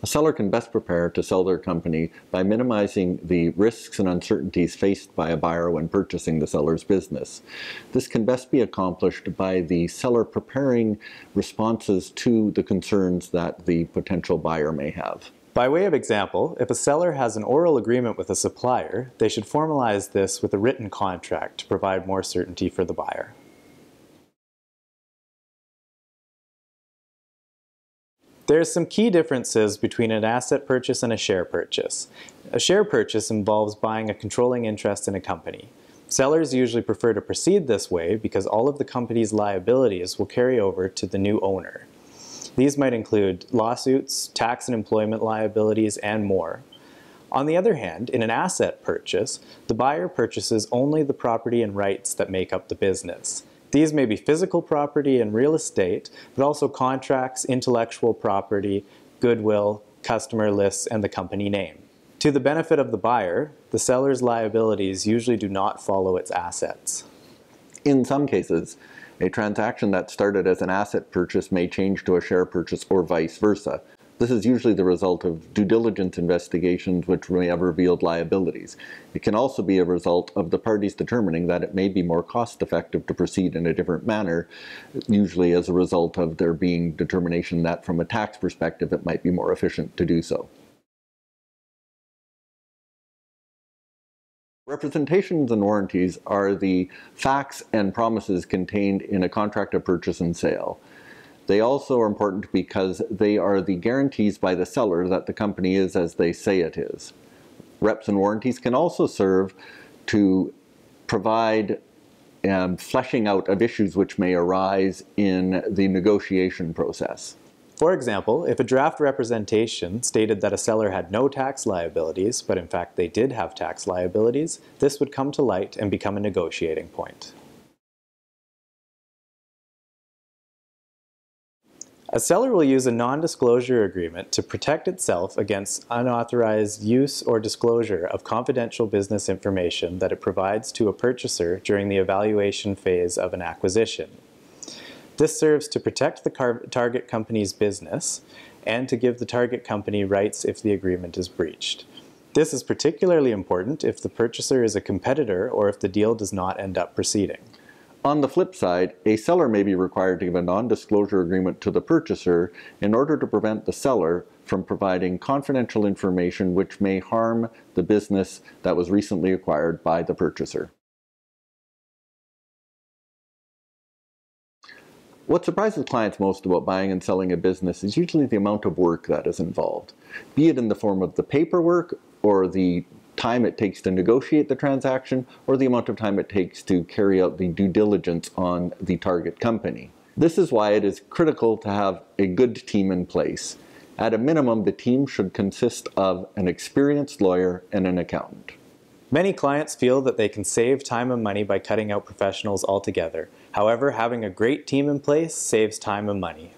A seller can best prepare to sell their company by minimizing the risks and uncertainties faced by a buyer when purchasing the seller's business. This can best be accomplished by the seller preparing responses to the concerns that the potential buyer may have. By way of example, if a seller has an oral agreement with a supplier, they should formalize this with a written contract to provide more certainty for the buyer. There are some key differences between an asset purchase and a share purchase. A share purchase involves buying a controlling interest in a company. Sellers usually prefer to proceed this way because all of the company's liabilities will carry over to the new owner. These might include lawsuits, tax and employment liabilities, and more. On the other hand, in an asset purchase, the buyer purchases only the property and rights that make up the business. These may be physical property and real estate, but also contracts, intellectual property, goodwill, customer lists, and the company name. To the benefit of the buyer, the seller's liabilities usually do not follow its assets. In some cases, a transaction that started as an asset purchase may change to a share purchase or vice versa. This is usually the result of due diligence investigations which may have revealed liabilities. It can also be a result of the parties determining that it may be more cost-effective to proceed in a different manner, usually as a result of there being determination that from a tax perspective it might be more efficient to do so. Representations and warranties are the facts and promises contained in a contract of purchase and sale. They also are important because they are the guarantees by the seller that the company is as they say it is. Reps and warranties can also serve to provide fleshing out of issues which may arise in the negotiation process. For example, if a draft representation stated that a seller had no tax liabilities, but in fact they did have tax liabilities, this would come to light and become a negotiating point. A seller will use a non-disclosure agreement to protect itself against unauthorized use or disclosure of confidential business information that it provides to a purchaser during the evaluation phase of an acquisition. This serves to protect the target company's business and to give the target company rights if the agreement is breached. This is particularly important if the purchaser is a competitor or if the deal does not end up proceeding. On the flip side, a seller may be required to give a non-disclosure agreement to the purchaser in order to prevent the seller from providing confidential information which may harm the business that was recently acquired by the purchaser. What surprises clients most about buying and selling a business is usually the amount of work that is involved, be it in the form of the paperwork or the time it takes to negotiate the transaction, or the amount of time it takes to carry out the due diligence on the target company. This is why it is critical to have a good team in place. At a minimum, the team should consist of an experienced lawyer and an accountant. Many clients feel that they can save time and money by cutting out professionals altogether. However, having a great team in place saves time and money.